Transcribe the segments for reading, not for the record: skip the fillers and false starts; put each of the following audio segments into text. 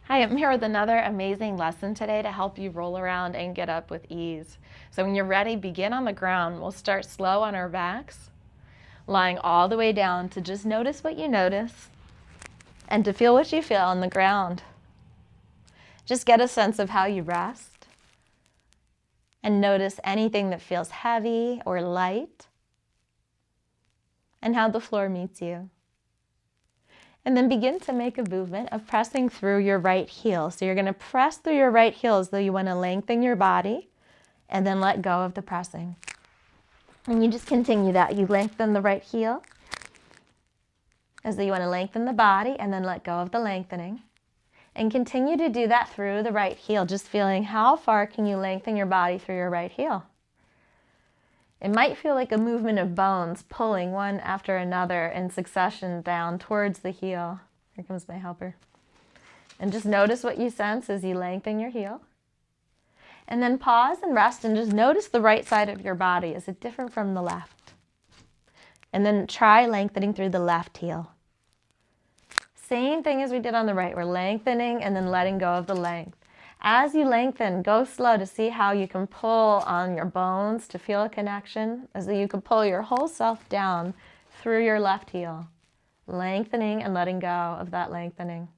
Hi, I'm here with another amazing lesson today to help you roll around and get up with ease. So when you're ready, begin on the ground. We'll start slow on our backs, lying all the way down to just notice what you notice and to feel what you feel on the ground. Just get a sense of how you rest and notice anything that feels heavy or light and how the floor meets you. And then begin to make a movement of pressing through your right heel. So you're going to press through your right heel as though you want to lengthen your body and then let go of the pressing. And you just continue that. You lengthen the right heel as though you want to lengthen the body and then let go of the lengthening. And continue to do that through the right heel, just feeling how far can you lengthen your body through your right heel. It might feel like a movement of bones pulling one after another in succession down towards the heel. Here comes my helper. And just notice what you sense as you lengthen your heel. And then pause and rest and just notice the right side of your body. Is it different from the left? And then try lengthening through the left heel. Same thing as we did on the right. We're lengthening and then letting go of the length. As you lengthen, go slow to see how you can pull on your bones to feel a connection, as though you could pull your whole self down through your left heel, lengthening and letting go of that lengthening.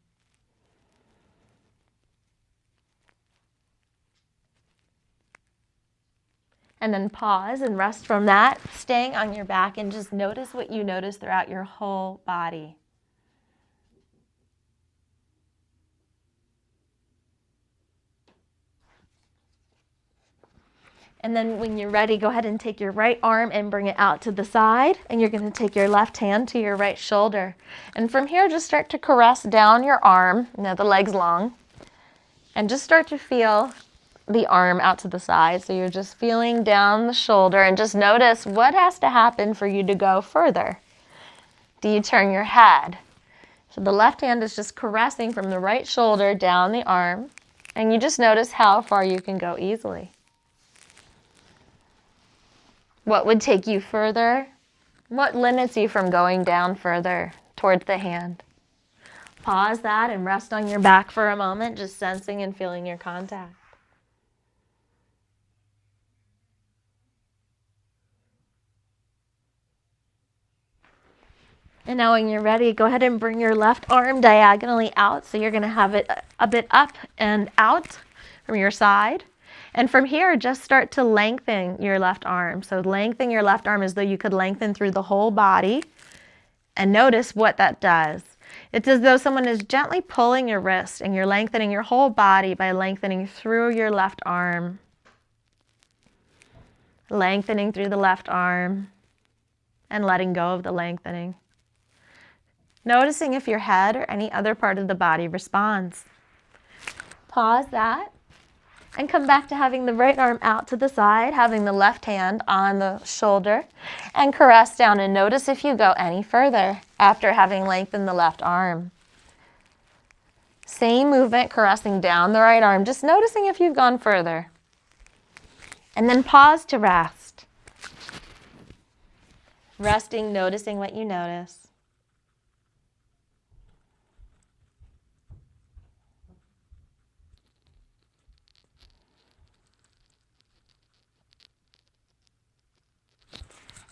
And then pause and rest from that, staying on your back, and just notice what you notice throughout your whole body. And then when you're ready, go ahead and take your right arm and bring it out to the side. And you're going to take your left hand to your right shoulder. And from here, just start to caress down your arm. Now the leg's long. And just start to feel the arm out to the side. So you're just feeling down the shoulder and just notice what has to happen for you to go further. Do you turn your head? So the left hand is just caressing from the right shoulder down the arm. And you just notice how far you can go easily. What would take you further? What limits you from going down further towards the hand? Pause that and rest on your back for a moment, just sensing and feeling your contact. And now when you're ready, go ahead and bring your left arm diagonally out. So you're going to have it a bit up and out from your side. And from here, just start to lengthen your left arm. So lengthen your left arm as though you could lengthen through the whole body. And notice what that does. It's as though someone is gently pulling your wrist and you're lengthening your whole body by lengthening through your left arm. Lengthening through the left arm and letting go of the lengthening. Noticing if your head or any other part of the body responds. Pause that. And come back to having the right arm out to the side, having the left hand on the shoulder, and caress down and notice if you go any further after having lengthened the left arm. Same movement, caressing down the right arm, just noticing if you've gone further. And then pause to rest. Resting, noticing what you notice.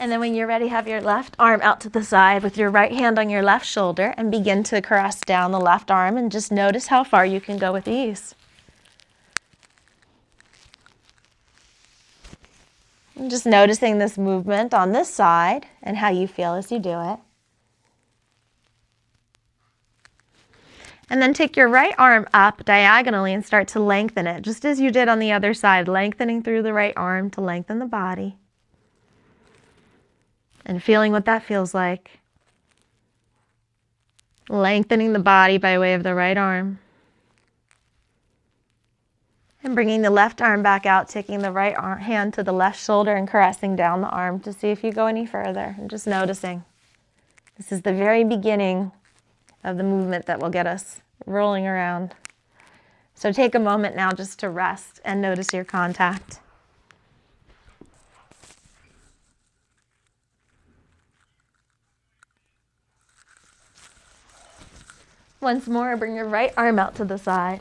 And then when you're ready, have your left arm out to the side with your right hand on your left shoulder and begin to caress down the left arm and just notice how far you can go with ease. And just noticing this movement on this side and how you feel as you do it. And then take your right arm up diagonally and start to lengthen it, just as you did on the other side, lengthening through the right arm to lengthen the body. And feeling what that feels like. Lengthening the body by way of the right arm. And bringing the left arm back out, taking the right hand to the left shoulder and caressing down the arm to see if you go any further. And just noticing. This is the very beginning of the movement that will get us rolling around. So take a moment now just to rest and notice your contact. Once more, bring your right arm out to the side.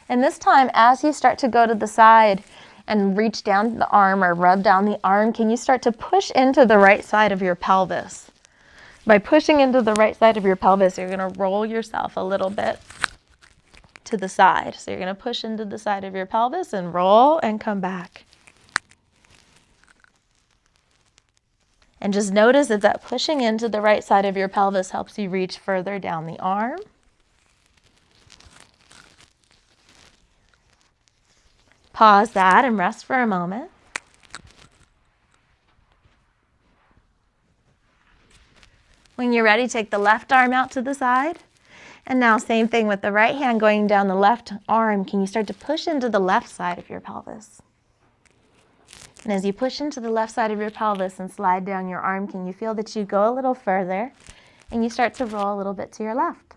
And this time, as you start to go to the side and reach down the arm or rub down the arm, can you start to push into the right side of your pelvis? By pushing into the right side of your pelvis, you're going to roll yourself a little bit to the side. So you're going to push into the side of your pelvis and roll and come back. And just notice that pushing into the right side of your pelvis helps you reach further down the arm. Pause that and rest for a moment. When you're ready, take the left arm out to the side. And now same thing with the right hand going down the left arm. Can you start to push into the left side of your pelvis? And as you push into the left side of your pelvis and slide down your arm, can you feel that you go a little further and you start to roll a little bit to your left?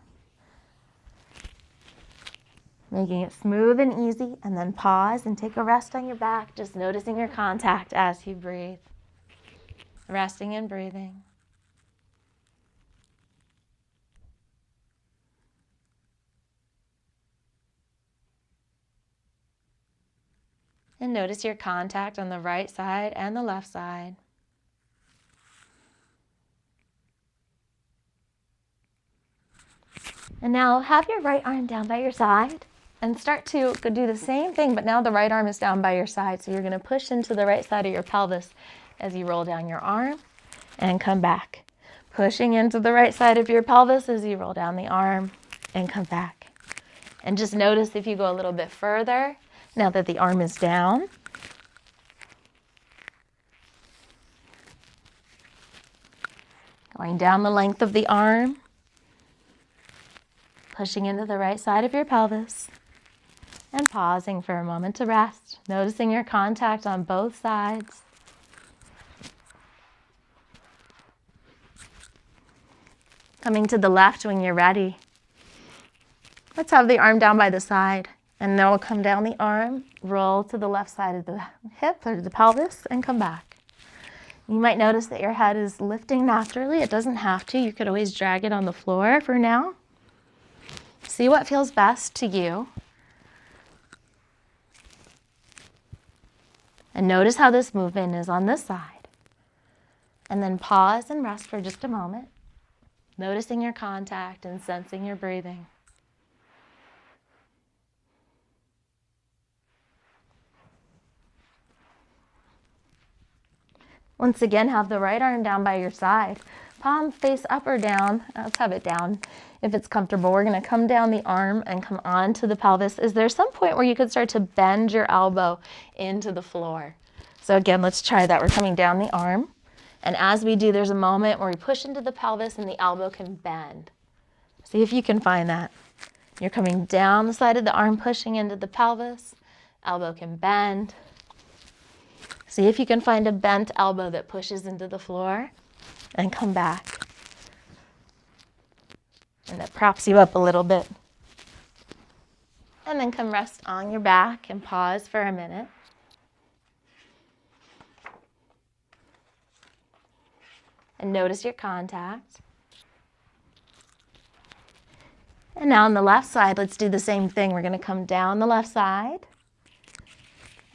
Making it smooth and easy, and then pause and take a rest on your back, just noticing your contact as you breathe. Resting and breathing. And notice your contact on the right side and the left side. And now have your right arm down by your side and start to do the same thing, but now the right arm is down by your side. So you're going to push into the right side of your pelvis as you roll down your arm and come back. Pushing into the right side of your pelvis as you roll down the arm and come back. And just notice if you go a little bit further, now that the arm is down. Going down the length of the arm. Pushing into the right side of your pelvis. And pausing for a moment to rest. Noticing your contact on both sides. Coming to the left when you're ready. Let's have the arm down by the side. And then we'll come down the arm, roll to the left side of the hip or the pelvis, and come back. You might notice that your head is lifting naturally. It doesn't have to. You could always drag it on the floor for now. See what feels best to you. And notice how this movement is on this side. And then pause and rest for just a moment, noticing your contact and sensing your breathing. Once again, have the right arm down by your side. Palm face up or down. Let's have it down if it's comfortable. We're going to come down the arm and come onto the pelvis. Is there some point where you could start to bend your elbow into the floor? So again, let's try that. We're coming down the arm. And as we do, there's a moment where we push into the pelvis and the elbow can bend. See if you can find that. You're coming down the side of the arm, pushing into the pelvis. Elbow can bend. See if you can find a bent elbow that pushes into the floor and come back. And that props you up a little bit. And then come rest on your back and pause for a minute. And notice your contact. And now on the left side, let's do the same thing. We're going to come down the left side.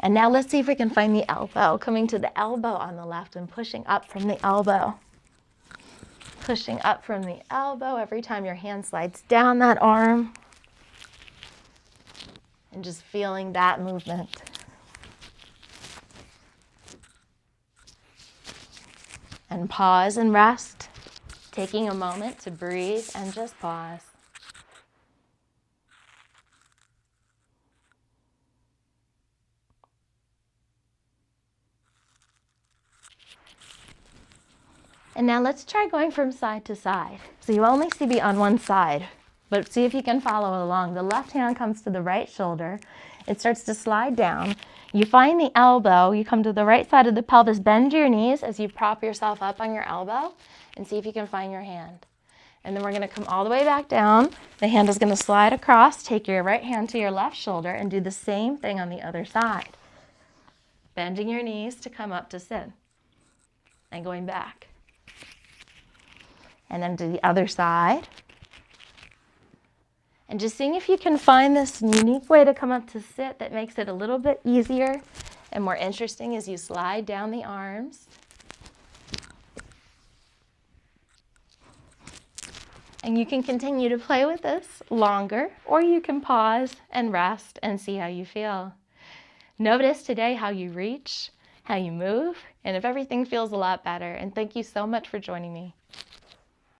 And now let's see if we can find the elbow. Coming to the elbow on the left and pushing up from the elbow. Pushing up from the elbow every time your hand slides down that arm. And just feeling that movement. And pause and rest. Taking a moment to breathe and just pause. And now let's try going from side to side. So you only see me on one side, but see if you can follow along. The left hand comes to the right shoulder. It starts to slide down. You find the elbow. You come to the right side of the pelvis. Bend your knees as you prop yourself up on your elbow and see if you can find your hand. And then we're going to come all the way back down. The hand is going to slide across. Take your right hand to your left shoulder and do the same thing on the other side. Bending your knees to come up to sit and going back. And then to the other side. And just seeing if you can find this unique way to come up to sit that makes it a little bit easier and more interesting as you slide down the arms. And you can continue to play with this longer, or you can pause and rest and see how you feel. Notice today how you reach, how you move, and if everything feels a lot better. And thank you so much for joining me.